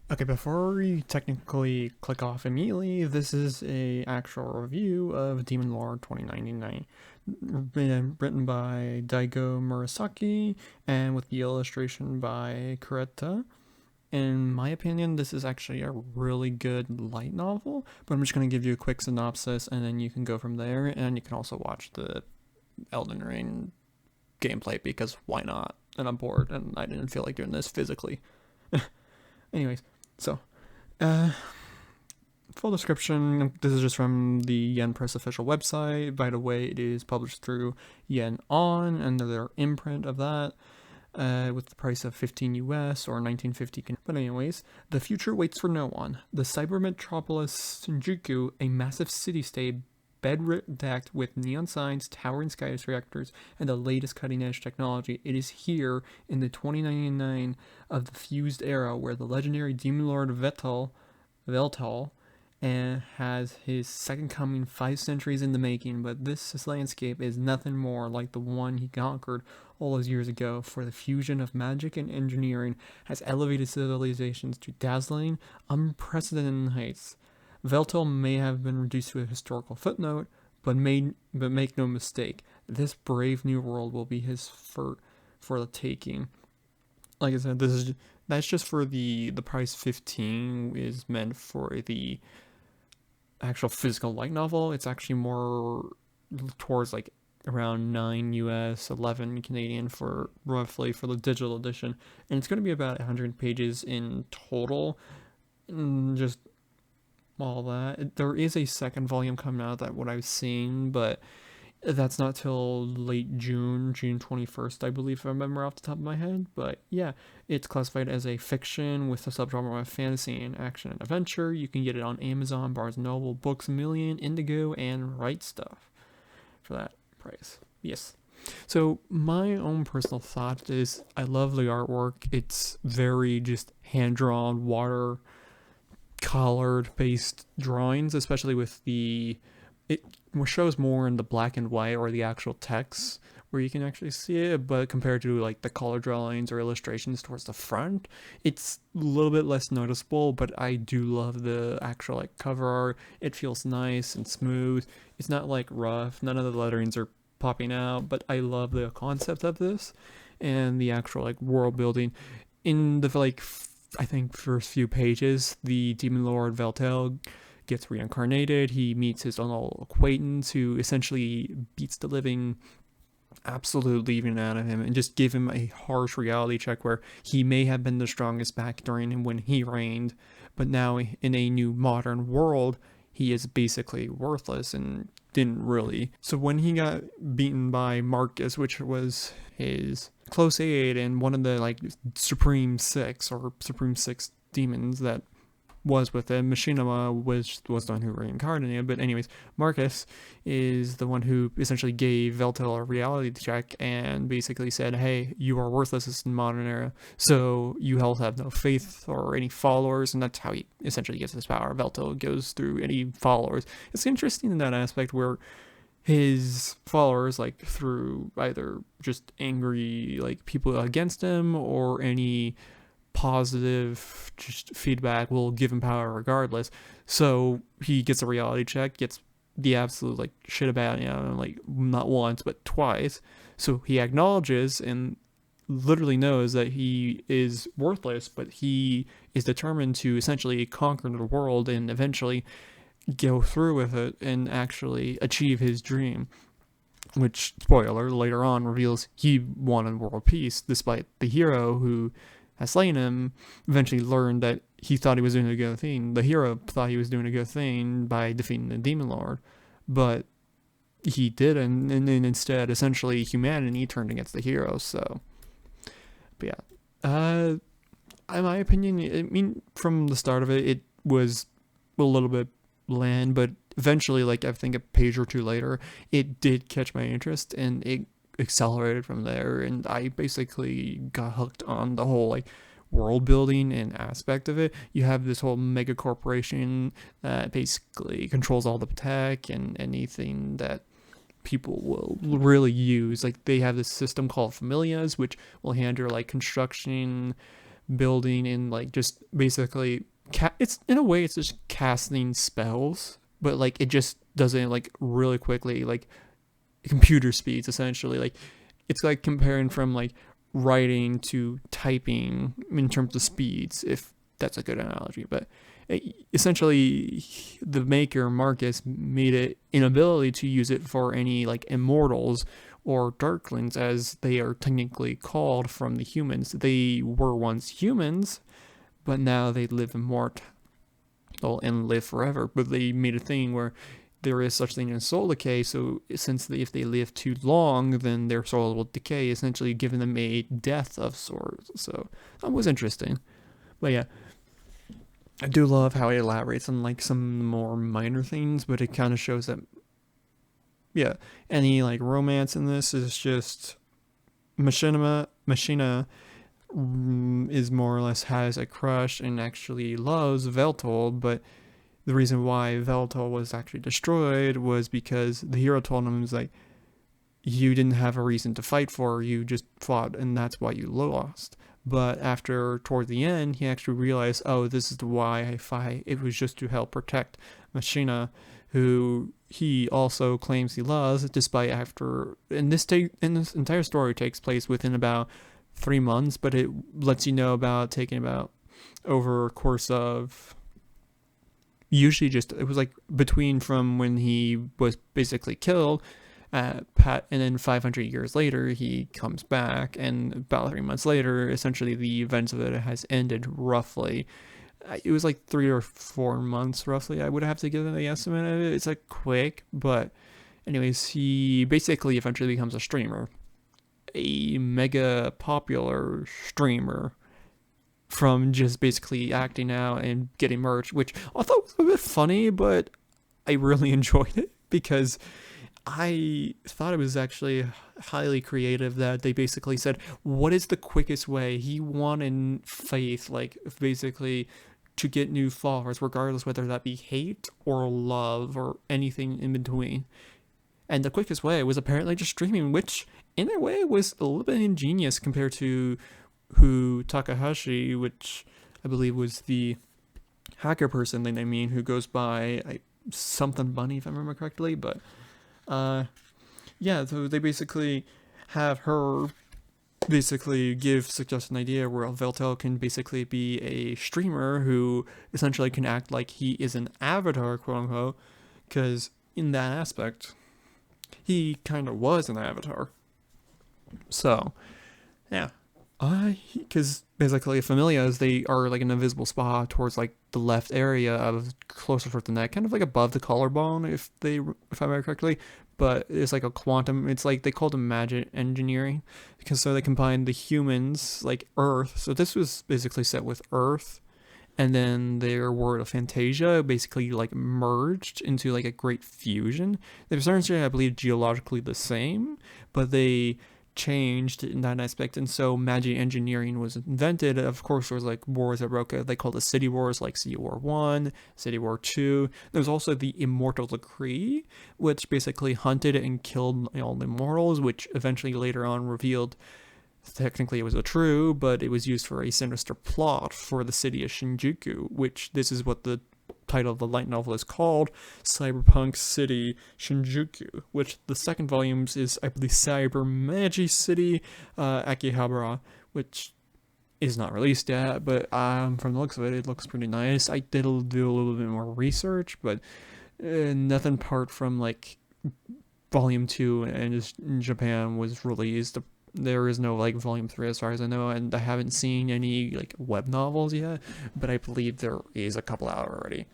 Okay, before we technically click off immediately, this is a actual review of Demon Lord 2099, written by Daigo Murasaki and with the illustration by Kureta. In my opinion, this is actually a really good light novel, but I'm just going to give you a quick synopsis and then you can go from there, and you can also watch the Elden Ring gameplay because why not? And I'm bored and I didn't feel like doing this physically. Anyways, so uh, full description, this is just from the Yen Press official website. By the way, it is published through Yen On and their imprint of that, with the price of 15 US or 1950. But anyways, the future waits for no one. The cyber metropolis Shinjuku, a massive city-state bed-decked with neon signs, towering skyscrapers, and the latest cutting-edge technology. It is here in the 2099 of the fused era where the legendary Demon Lord Veltal and has his second coming 5 centuries in the making, but this landscape is nothing more like the one he conquered all those years ago, for the fusion of magic and engineering has elevated civilizations to dazzling, unprecedented heights. Veltal may have been reduced to a historical footnote, but make no mistake, this brave new world will be his for the taking. Like I said, that's just for the price 15 is meant for the actual physical light novel. It's actually more towards like around 9 US, 11 Canadian for roughly for the digital edition, and it's going to be about 100 pages in total. And just all that. There is a second volume coming out, that what I've seen, but that's not till late June 21st, I believe, if I remember off the top of my head. But yeah, it's classified as a fiction with a subgenre of fantasy and action and adventure. You can get it on Amazon, Barnes & Noble, Books A Million, Indigo, and Right Stuff for that price. Yes. So my own personal thought is I love the artwork. It's very just hand-drawn, water colored based drawings, especially with it shows more in the black and white or the actual text where you can actually see it, but compared to like the color drawings or illustrations towards the front, it's a little bit less noticeable. But I do love the actual like cover art. It feels nice and smooth. It's not like rough. None of the letterings are popping out, but I love the concept of this and the actual like world building in the like I think first few pages. The Demon Lord Veltel gets reincarnated. He meets his own old acquaintance who essentially beats the living absolute leaving out of him and just give him a harsh reality check where he may have been the strongest back during when he reigned, but now in a new modern world, he is basically worthless and didn't really. So when he got beaten by Marcus, which was his close aide and one of the like Supreme Six or Supreme Six demons that was with him. Machinima was the one who reincarnated, but anyways, Marcus is the one who essentially gave Veltel a reality check and basically said, hey, you are worthless in the modern era, so you have no faith or any followers, and that's how he essentially gets his power. Veltel goes through any followers. It's interesting in that aspect where his followers, like through either just angry like people against him or any positive just feedback, will give him power regardless. So he gets a reality check, gets the absolute like shit about like not once but twice. So he acknowledges and literally knows that he is worthless, but he is determined to essentially conquer the world and eventually go through with it and actually achieve his dream, which, spoiler, later on reveals he wanted world peace, despite the hero who has slain him eventually learned that he thought he was doing a good thing. The hero thought he was doing a good thing by defeating the Demon Lord, but he didn't, and then instead, essentially, humanity turned against the hero. So, but yeah, in my opinion, I mean, from the start of it, it was a little bit bland, but eventually, like I think a page or two later, it did catch my interest, and it accelerated from there, and I basically got hooked on the whole like world building and aspect of it. You have this whole mega corporation that basically controls all the tech and anything that people will really use. Like they have this system called familias, which will handle like construction, building and like just basically it's in a way it's just casting spells, but like it just does it like really quickly, like computer speeds essentially. Like it's like comparing from like writing to typing in terms of speeds, if that's a good analogy. But essentially, the maker Marcus made it inability to use it for any like immortals or darklings, as they are technically called from the humans. They were once humans, but now they live immortal and live forever. But they made a thing where there is such thing as soul decay. So since if they live too long, then their soul will decay, essentially giving them a death of sorts. So that was interesting. But yeah, I do love how it elaborates on like some more minor things, but it kind of shows that yeah, any like romance in this is just Machina is more or less has a crush and actually loves Veltol, but the reason why Veltol was actually destroyed was because the hero told him, was like, you didn't have a reason to fight for, you just fought, and that's why you lost. But after, toward the end, he actually realized, oh, this is why I fight. It was just to help protect Machina, who he also claims he loves, despite after, and this entire story takes place within about 3 months, but it lets you know about taking about over a course of usually just, it was like between from when he was basically killed and then 500 years later he comes back, and about 3 months later essentially the events of it has ended roughly. It was like 3 or 4 months roughly, I would have to give the estimate of it. It's like quick, but anyways, he basically eventually becomes a streamer, a mega popular streamer, from just basically acting out and getting merch, which I thought was a bit funny, but I really enjoyed it because I thought it was actually highly creative that they basically said, what is the quickest way? He wanted faith, like basically to get new followers, regardless whether that be hate or love or anything in between. And the quickest way was apparently just streaming, which in a way was a little bit ingenious compared to who Takahashi, which I believe was the hacker person they mean, who goes by something bunny if I remember correctly. But yeah, so they basically have her basically suggest an idea where Veltel can basically be a streamer who essentially can act like he is an avatar, quote unquote, because in that aspect he kind of was an avatar. So yeah, because basically familias, they are like an invisible spot towards like the left area of closer to the neck, kind of like above the collarbone, if I remember correctly. But it's like a quantum, it's like they called them magic engineering, because so they combined the humans, like Earth. So this was basically set with Earth, and then their world of Fantasia basically like merged into like a great fusion. They're essentially, I believe, geologically the same, but they changed in that aspect, and so magic engineering was invented. Of course, there was like wars that broke out. They called it city wars, like City War 1, City War 2. There's also the Immortal Decree, which basically hunted and killed all the immortals, which eventually later on revealed technically it was true, but it was used for a sinister plot for the city of Shinjuku, which this is what the title of the light novel is called, Cyberpunk City Shinjuku, which the second volume is, I believe, Cyber Magi City Akihabara, which is not released yet, but from the looks of it, it looks pretty nice. I did do a little bit more research, but nothing apart from like volume 2 and in Japan was released. There is no like volume 3 as far as I know, and I haven't seen any like web novels yet, but I believe there is a couple out already.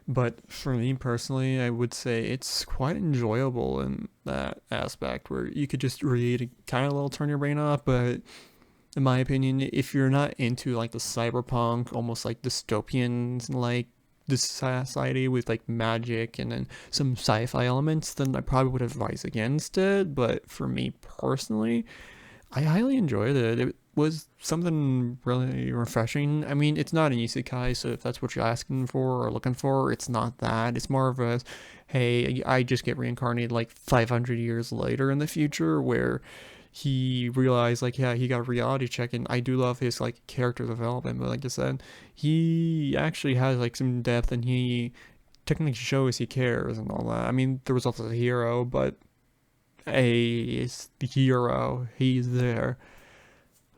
But for me personally, I would say it's quite enjoyable in that aspect where you could just read and kind of a little turn your brain off. But in my opinion, if you're not into like the cyberpunk, almost like dystopian like this society with like magic and then some sci-fi elements, then I probably would advise against it. But for me personally, I highly enjoyed it. It was something really refreshing. I mean, it's not an isekai, so if that's what you're asking for or looking for, it's not that. It's more of a, hey, I just get reincarnated like 500 years later in the future, where he realized like, yeah, he got a reality check, and I do love his like character development. But like I said, he actually has like some depth, and he technically shows he cares and all that. I mean, the result is a hero, but is the hero. He's there.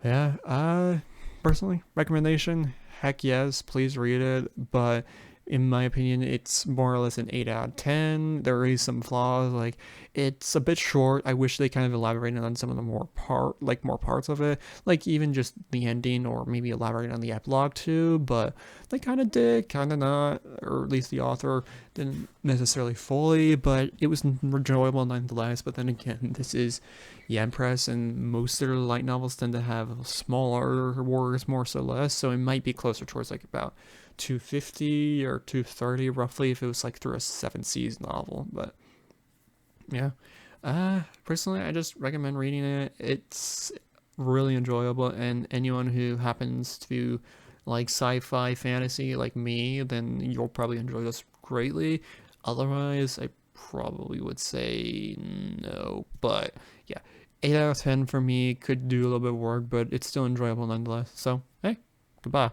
Yeah. Personally, recommendation. Heck yes, please read it. But in my opinion, it's more or less an 8 out of 10. There is some flaws. Like it's a bit short. I wish they kind of elaborated on some of the more parts of it. Like even just the ending, or maybe elaborate on the epilogue too. But they kind of did, kind of not, or at least the author didn't necessarily fully. But it was enjoyable nonetheless. But then again, this is the Empress, and most of their light novels tend to have smaller words, more so less. So it might be closer towards like about 250 or 230 roughly if it was like through a 7 seas novel. But yeah, personally, I just recommend reading it. It's really enjoyable, and anyone who happens to like sci-fi fantasy like me, then you'll probably enjoy this greatly. Otherwise, I probably would say no. But yeah, 8 out of 10 for me. Could do a little bit of work, but it's still enjoyable nonetheless. So hey, goodbye.